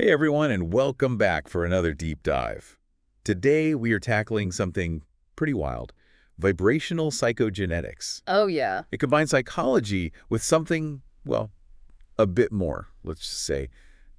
Hey everyone, and welcome back for another deep dive. Today we are tackling something pretty wild, vibrational psychogenetics. Oh, yeah. It combines psychology with something, well, a bit more, let's just say,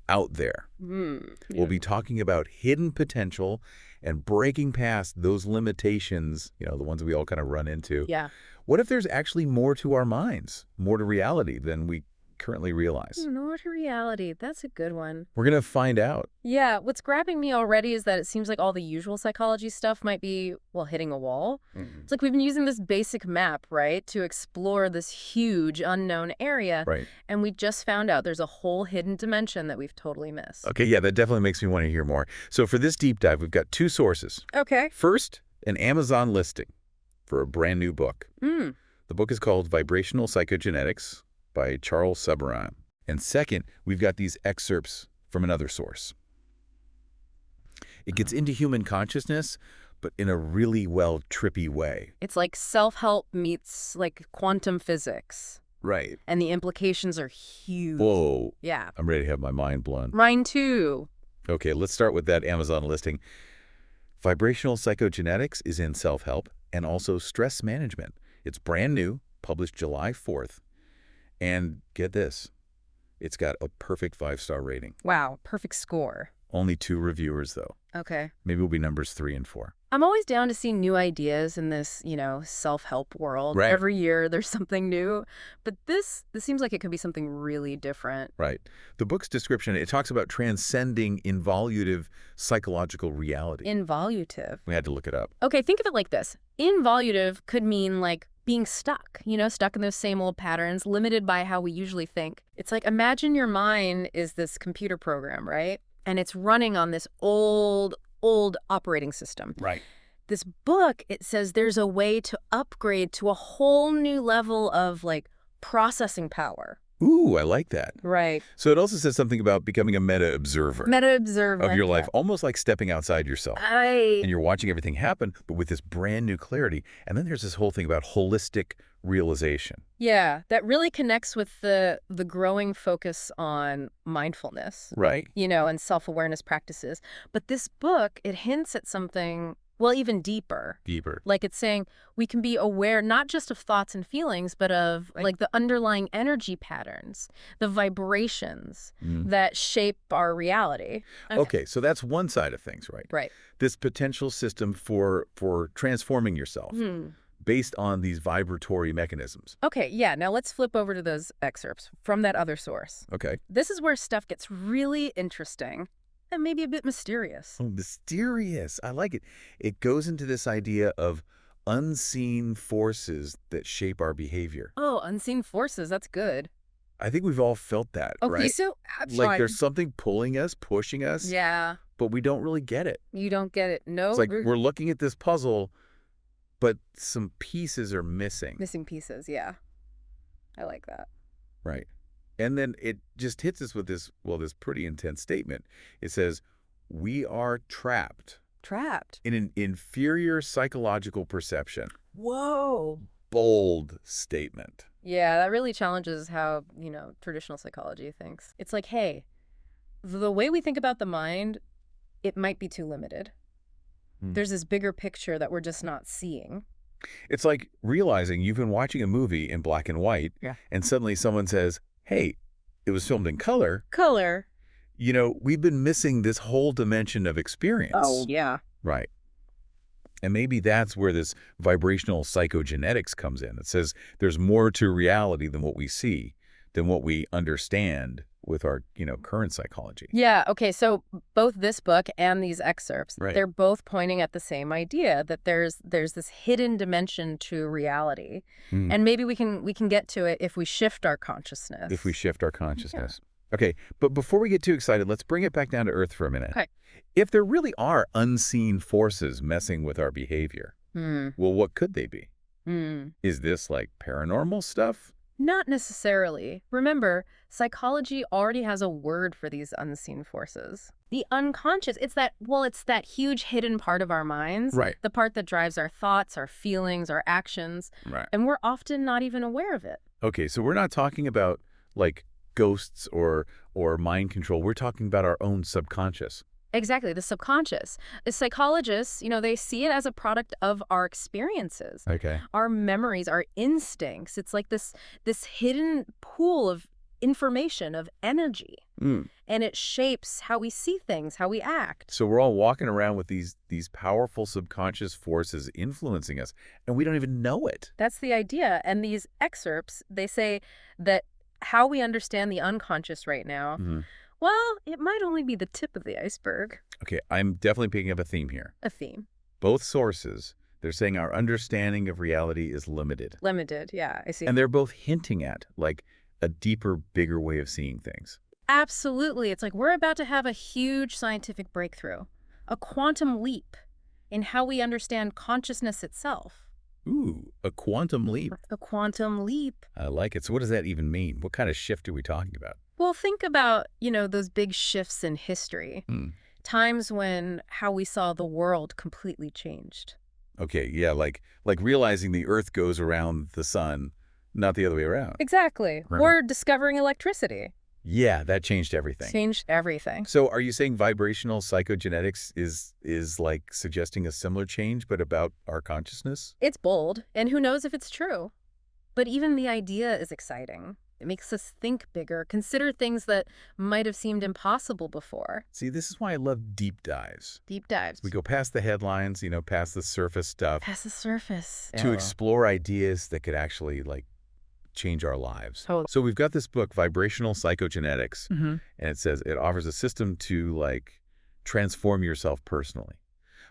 out there. We'll be talking about hidden potential and breaking past those limitations, the ones we all kind of run into. Yeah. What if there's actually more to our minds, more to reality than we currently realize? More to reality. That's a good one. We're going to find out. Yeah, what's grabbing me already is that it seems like all the usual psychology stuff might be, well, hitting a wall. It's like we've been using this basic map, right, to explore this huge unknown area. Right. And we just found out there's a whole hidden dimension that we've totally missed. Okay, yeah, that definitely makes me want to hear more. So for this deep dive, we've got two sources. Okay. First, an Amazon listing for a brand new book. The book is called Vibrational Psychogenetics by Charles Sabourin. And second, we've got these excerpts from another source. It gets into human consciousness, but in a really, trippy way. It's like self-help meets like quantum physics. Right. And the implications are huge. Whoa. Yeah. I'm ready to have my mind blown. Mine too. Okay, let's start with that Amazon listing. Vibrational Psychogenetics is in self-help and also stress management. It's brand new, published July 4th. And get this, it's got a perfect 5-star rating. Wow, perfect score. Only 2 reviewers, though. Okay. Maybe we'll be numbers 3 and 4. I'm always down to see new ideas in this, self-help world. Right. Every year there's something new. But this seems like it could be something really different. Right. The book's description, it talks about transcending involutive psychological reality. Involutive. We had to look it up. Okay, think of it like this. Involutive could mean like being stuck, stuck in those same old patterns, limited by how we usually think. It's like, imagine your mind is this computer program, right? And it's running on this old operating system. Right. This book, it says there's a way to upgrade to a whole new level of like processing power. Ooh, I like that. Right. So it also says something about becoming a meta-observer. Meta-observer. Of your life, almost like stepping outside yourself. And you're watching everything happen, but with this brand new clarity. And then there's this whole thing about holistic realization. Yeah, that really connects with the growing focus on mindfulness. Right. And self-awareness practices. But this book, it hints at something, well, even deeper. Deeper. Like it's saying we can be aware not just of thoughts and feelings, but of like the underlying energy patterns, the vibrations that shape our reality. Okay, so that's one side of things, right? Right. This potential system for transforming yourself based on these vibratory mechanisms. Okay, yeah. Now let's flip over to those excerpts from that other source. Okay. This is where stuff gets really interesting. And maybe a bit mysterious. Oh, mysterious. I like it. It goes into this idea of unseen forces that shape our behavior. Oh, unseen forces. That's good. I think we've all felt that, Okay, right? so like there's something pulling us, pushing us. Yeah. But we don't really get it. You don't get it. No. It's like we're looking at this puzzle, but some pieces are missing. Missing pieces, yeah. I like that. Right. And then it just hits us with this pretty intense statement. It says, we are trapped. Trapped. In an inferior psychological perception. Whoa. Bold statement. Yeah, that really challenges how, traditional psychology thinks. It's like, hey, the way we think about the mind, it might be too limited. There's this bigger picture that we're just not seeing. It's like realizing you've been watching a movie in black and white, and suddenly someone says, hey, it was filmed in color. Color. We've been missing this whole dimension of experience. Oh, yeah. Right. And maybe that's where this vibrational psychogenetics comes in. It says there's more to reality than what we see, than what we understand with our, current psychology. Yeah, okay, so both this book and these excerpts, they're both pointing at the same idea, that there's this hidden dimension to reality. And maybe we can get to it if we shift our consciousness. If we shift our consciousness. Yeah. Okay, but before we get too excited, let's bring it back down to earth for a minute. Okay. If there really are unseen forces messing with our behavior, well, what could they be? Is this like paranormal stuff? Not necessarily. Remember, psychology already has a word for these unseen forces. The unconscious, it's that huge hidden part of our minds. Right. The part that drives our thoughts, our feelings, our actions. Right. And we're often not even aware of it. Okay, so we're not talking about like ghosts or mind control. We're talking about our own subconscious. Exactly, the subconscious. The psychologists, they see it as a product of our experiences, Okay. our memories, our instincts. It's like this hidden pool of information, of energy. Mm. And it shapes how we see things, how we act. So we're all walking around with these powerful subconscious forces influencing us, and we don't even know it. That's the idea. And these excerpts, they say that how we understand the unconscious right now, well, it might only be the tip of the iceberg. Okay, I'm definitely picking up a theme here. A theme. Both sources, they're saying our understanding of reality is limited. Limited, yeah, I see. And they're both hinting at, like, a deeper, bigger way of seeing things. Absolutely. It's like we're about to have a huge scientific breakthrough, a quantum leap in how we understand consciousness itself. Ooh, a quantum leap. A quantum leap. I like it. So what does that even mean? What kind of shift are we talking about? Well, think about, those big shifts in history. Times when how we saw the world completely changed. Okay, yeah, like realizing the Earth goes around the sun, not the other way around. Exactly. Right. Or discovering electricity. Yeah, that changed everything. Changed everything. So are you saying vibrational psychogenetics is like suggesting a similar change, but about our consciousness? It's bold, and who knows if it's true. But even the idea is exciting. It makes us think bigger, consider things that might have seemed impossible before. See, this is why I love deep dives. Deep dives. We go past the headlines, past the surface stuff, Past the surface. to explore ideas that could actually, like, change our lives. Totally. So we've got this book, Vibrational Psychogenetics, Mm-hmm. and it says it offers a system to, like, transform yourself personally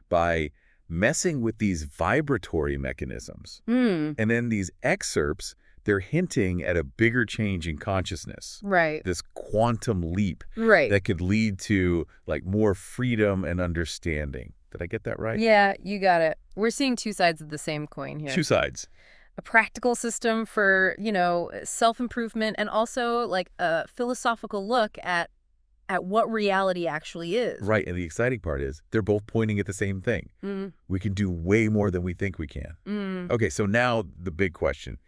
by messing with these vibratory mechanisms. And then these excerpts, they're hinting at a bigger change in consciousness. Right. This quantum leap Right. that could lead to, like, more freedom and understanding. Did I get that right? Yeah, you got it. We're seeing two sides of the same coin here. Two sides. A practical system for, self-improvement, and also like a philosophical look at what reality actually is. Right, and the exciting part is they're both pointing at the same thing. We can do way more than we think we can. Okay, so now the big question.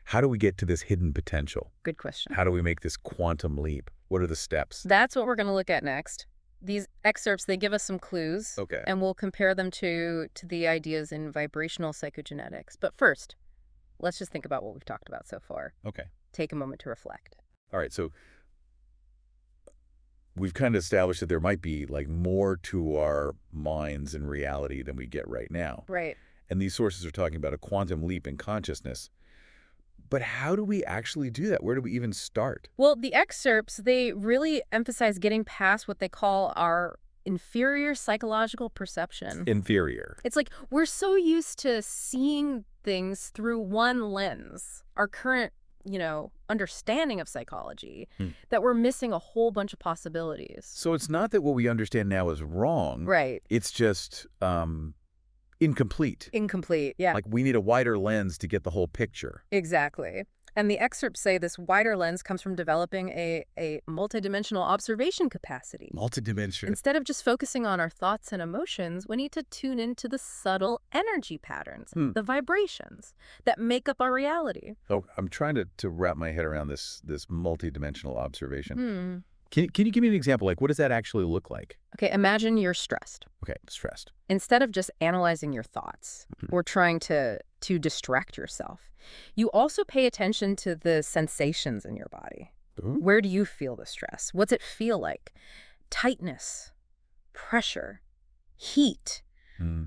How do we get to this hidden potential? Good question. How do we make this quantum leap? What are the steps? That's what we're going to look at next. These excerpts, they give us some clues. Okay. And we'll compare them to the ideas in vibrational psychogenetics. But first, let's just think about what we've talked about so far. Okay. Take a moment to reflect. All right, so we've kind of established that there might be, like, more to our minds and reality than we get right now. Right. And these sources are talking about a quantum leap in consciousness. But how do we actually do that? Where do we even start? Well, the excerpts, they really emphasize getting past what they call our inferior psychological perception. Inferior. It's like we're so used to seeing things through one lens, our current, understanding of psychology, that we're missing a whole bunch of possibilities. So it's not that what we understand now is wrong. Right. It's just incomplete. Incomplete, yeah. Like, we need a wider lens to get the whole picture. Exactly. And the excerpts say this wider lens comes from developing a multidimensional observation capacity. Multidimensional. Instead of just focusing on our thoughts and emotions, we need to tune into the subtle energy patterns, the vibrations that make up our reality. Oh, I'm trying to wrap my head around this multidimensional observation. Can you give me an example? Like, what does that actually look like? Okay, imagine you're stressed. Okay, stressed. Instead of just analyzing your thoughts or trying to distract yourself, you also pay attention to the sensations in your body. Where do you feel the stress? What's it feel like? Tightness, pressure, heat.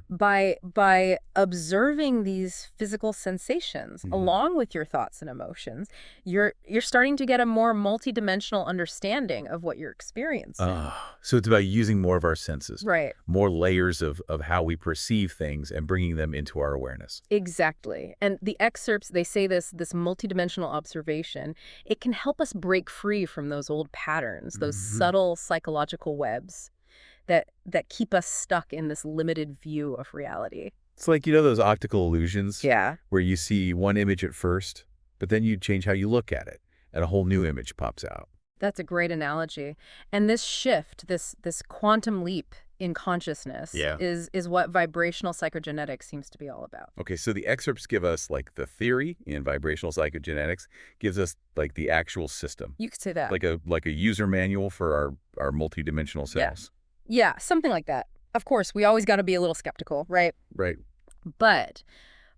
By observing these physical sensations along with your thoughts and emotions, you're starting to get a more multidimensional understanding of what you're experiencing. So it's about using more of our senses. Right. More layers of how we perceive things and bringing them into our awareness. Exactly. And the excerpts, they say this multidimensional observation, it can help us break free from those old patterns, those subtle psychological webs that keep us stuck in this limited view of reality. It's like, those optical illusions? Yeah. Where you see one image at first, but then you change how you look at it, and a whole new image pops out. That's a great analogy. And this shift, this quantum leap, in consciousness Yeah. is what vibrational psychogenetics seems to be all about. Okay, so the excerpts give us like the theory in vibrational psychogenetics, gives us like the actual system, You could say that. like a user manual for our multidimensional Yeah. cells. Yeah, something like that. Of course, we always got to be a little skeptical, right? Right. But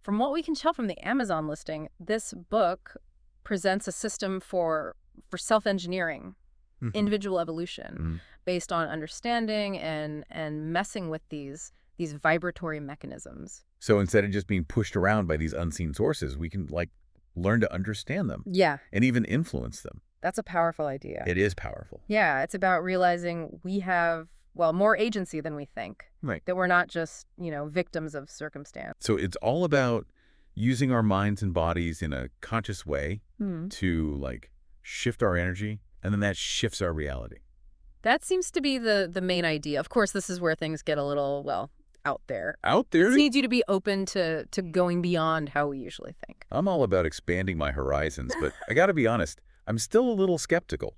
from what we can tell from the Amazon listing, this book presents a system for self-engineering, Mhm. individual evolution, Mhm. based on understanding and messing with these vibratory mechanisms. So instead of just being pushed around by these unseen sources, we can like learn to understand them Yeah, and even influence them. that's a powerful idea. It is powerful. Yeah, it's about realizing we have, well, more agency than we think. Right. That we're not just, victims of circumstance. So it's all about using our minds and bodies in a conscious way to like shift our energy, and then that shifts our reality. That seems to be the main idea. Of course, this is where things get a little, well, out there. Out there, It needs you to be open to going beyond how we usually think. I'm all about expanding my horizons, but I got to be honest, I'm still a little skeptical.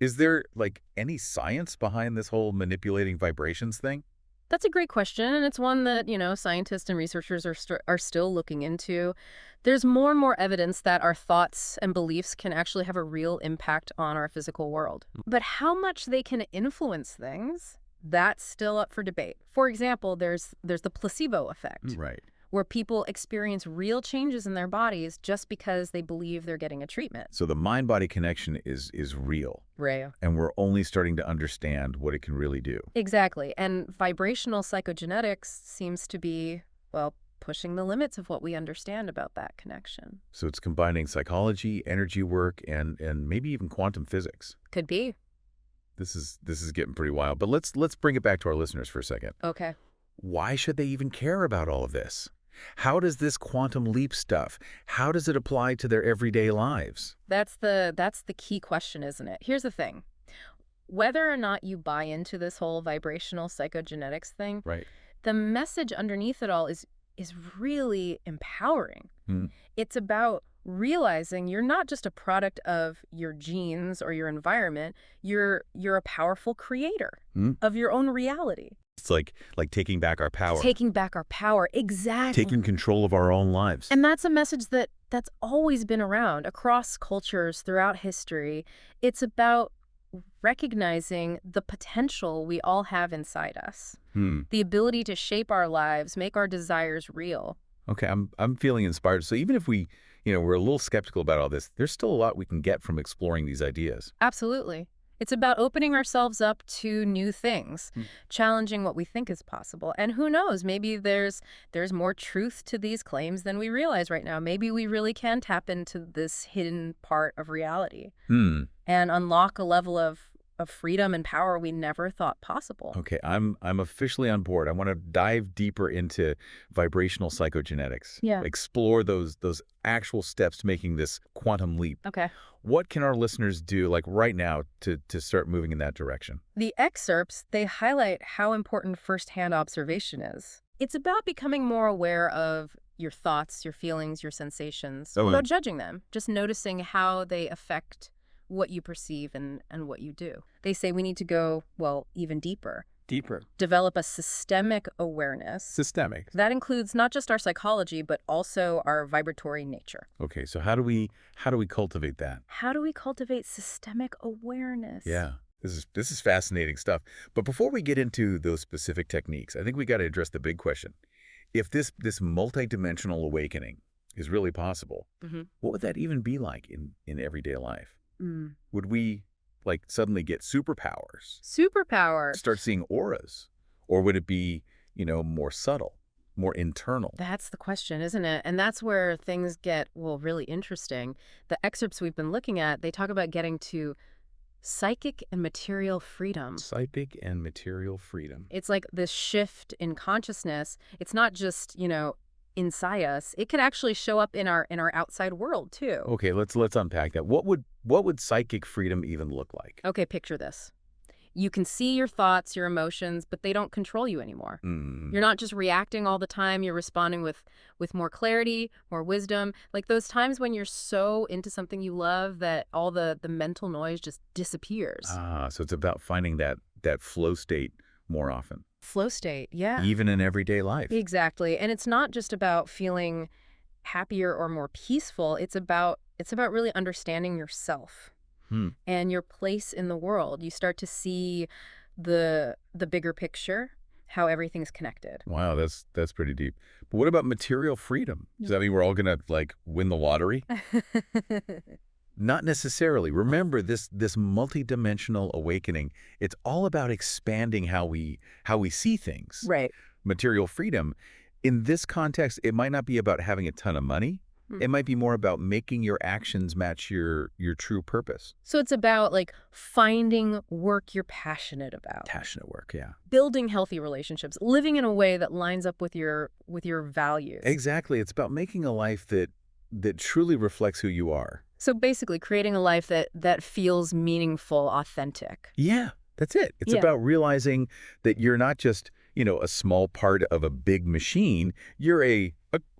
Is there like any science behind this whole manipulating vibrations thing? That's a great question, and it's one that, scientists and researchers are still looking into. There's more and more evidence that our thoughts and beliefs can actually have a real impact on our physical world. But how much they can influence things, that's still up for debate. For example, there's the placebo effect, Right. where people experience real changes in their bodies just because they believe they're getting a treatment. So the mind-body connection is real, Rhea. and we're only starting to understand what it can really do. Exactly. And vibrational psychogenetics seems to be, well, pushing the limits of what we understand about that connection. So it's combining psychology, energy work, and maybe even quantum physics. Could be. This is getting pretty wild. But let's bring it back to our listeners for a second. Okay. Why should they even care about all of this? How does this quantum leap stuff, how does it apply to their everyday lives? That's the key question, isn't it? Here's the thing. Whether or not you buy into this whole vibrational psychogenetics thing, Right. the message underneath it all is really empowering. It's about realizing you're not just a product of your genes or your environment. You're a powerful creator of your own reality. It's like taking back our power. Taking back our power. Exactly. Taking control of our own lives. And that's a message that's always been around across cultures throughout history. It's about recognizing the potential we all have inside us. The ability to shape our lives, make our desires real. Okay, I'm feeling inspired. So even if we're a little skeptical about all this, there's still a lot we can get from exploring these ideas. Absolutely. It's about opening ourselves up to new things, challenging what we think is possible. And who knows, maybe there's more truth to these claims than we realize right now. Maybe we really can tap into this hidden part of reality and unlock a level of freedom and power we never thought possible. Okay, I'm officially on board. I want to dive deeper into vibrational psychogenetics. Yeah. Explore those actual steps to making this quantum leap. Okay. What can our listeners do like right now to start moving in that direction? The excerpts, they highlight how important firsthand observation is. It's about becoming more aware of your thoughts, your feelings, your sensations, without judging them, just noticing how they affect what you perceive and what you do. They say we need to go, well, even deeper. Deeper. Develop a systemic awareness. Systemic. That includes not just our psychology, but also our vibratory nature. Okay, so how do we cultivate that? How do we cultivate systemic awareness? Yeah. This is fascinating stuff. But before we get into those specific techniques, I think we got to address the big question. If this multidimensional awakening is really possible, what would that even be like in everyday life? Would we like suddenly get superpowers? Superpower. Start seeing auras? Or would it be, more subtle, more internal? That's the question, isn't it? And that's where things get, well, really interesting. The excerpts we've been looking at, they talk about getting to psychic and material freedom. Psychic and material freedom. It's like this shift in consciousness. It's not just, inside us. It could actually show up in our outside world too. Okay, let's unpack that. What would psychic freedom even look like? Okay, picture this. You can see your thoughts, your emotions, but they don't control you anymore. You're not just reacting all the time. You're responding with more clarity, more wisdom. Like those times when you're so into something you love that all the mental noise just disappears. So it's about finding that flow state more often, Flow state, yeah. even in everyday life. Exactly. And it's not just about feeling happier or more peaceful. It's about really understanding yourself Hmm. and your place in the world. You start to see the bigger picture, how everything's connected. Wow, that's pretty deep. But what about material freedom? Does that mean we're all going to, like, win the lottery? Not necessarily. Remember, this multidimensional awakening, it's all about expanding how we see things. Right. Material freedom, in this context, it might not be about having a ton of money. It might be more about making your actions match your true purpose. So it's about like finding work you're passionate about. Passionate work, yeah. Building healthy relationships, living in a way that lines up with your values. Exactly. It's about making a life that truly reflects who you are. So basically creating a life that feels meaningful, authentic. Yeah, that's it. It's Yeah. about realizing that you're not just, a small part of a big machine. You're a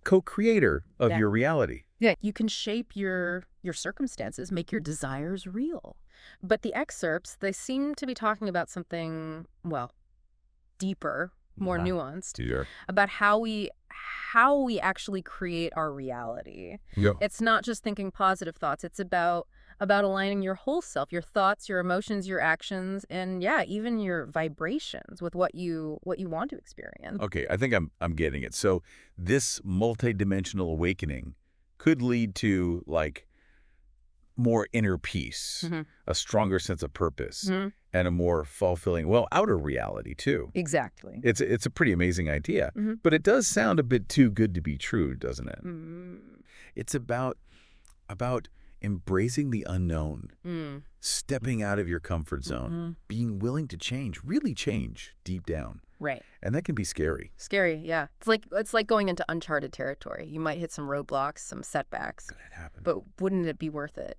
co-creator of your reality. Yeah, you can shape your circumstances, make your desires real. But the excerpts, they seem to be talking about something, well, deeper, more nuanced, Sure. about how we actually create our reality. Yep. It's not just thinking positive thoughts. It's about aligning your whole self, your thoughts, your emotions, your actions, and yeah, even your vibrations with what you want to experience. Okay, I think I'm getting it. So this multidimensional awakening could lead to, like, more inner peace, a stronger sense of purpose, and a more fulfilling, outer reality too. Exactly. It's a pretty amazing idea, but it does sound a bit too good to be true, doesn't it? It's about embracing the unknown, stepping out of your comfort zone, being willing to change, really change deep down. Right. And that can be scary. Scary, yeah. It's like going into uncharted territory. You might hit some roadblocks, some setbacks. Could it happen? But wouldn't it be worth it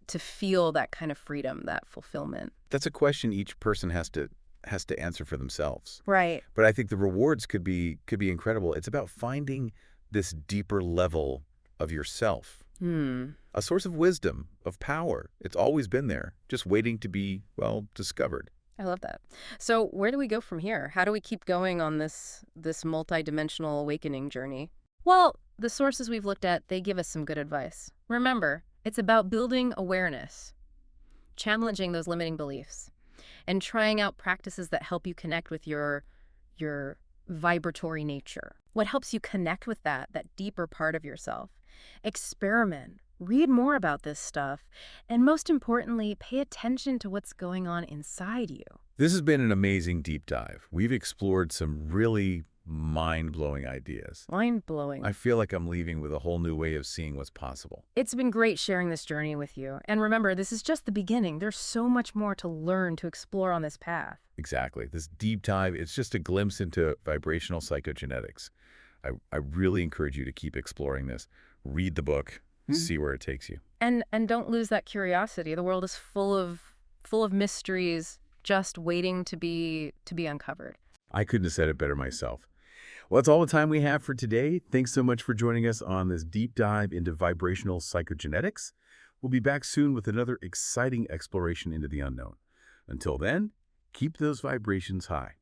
to feel that kind of freedom, that fulfillment? That's a question each person has to answer for themselves. Right. But I think the rewards could be incredible. It's about finding this deeper level of yourself. A source of wisdom, of power. It's always been there, just waiting to be, discovered. I love that. So where do we go from here? How do we keep going on this multidimensional awakening journey? Well, the sources we've looked at, they give us some good advice. Remember, it's about building awareness, challenging those limiting beliefs, and trying out practices that help you connect with your vibratory nature. What helps you connect with that deeper part of yourself? Experiment. Read more about this stuff. And most importantly, pay attention to what's going on inside you. This has been an amazing deep dive. We've explored some really mind-blowing ideas. Mind-blowing. I feel like I'm leaving with a whole new way of seeing what's possible. It's been great sharing this journey with you. And remember, this is just the beginning. There's so much more to learn, to explore on this path. Exactly. This deep dive, it's just a glimpse into vibrational psychogenetics. I really encourage you to keep exploring this. Read the book. See where it takes you. And don't lose that curiosity. The world is full of mysteries just waiting to be uncovered. I couldn't have said it better myself. Well, that's all the time we have for today. Thanks so much for joining us on this deep dive into vibrational psychogenetics. We'll be back soon with another exciting exploration into the unknown. Until then, keep those vibrations high.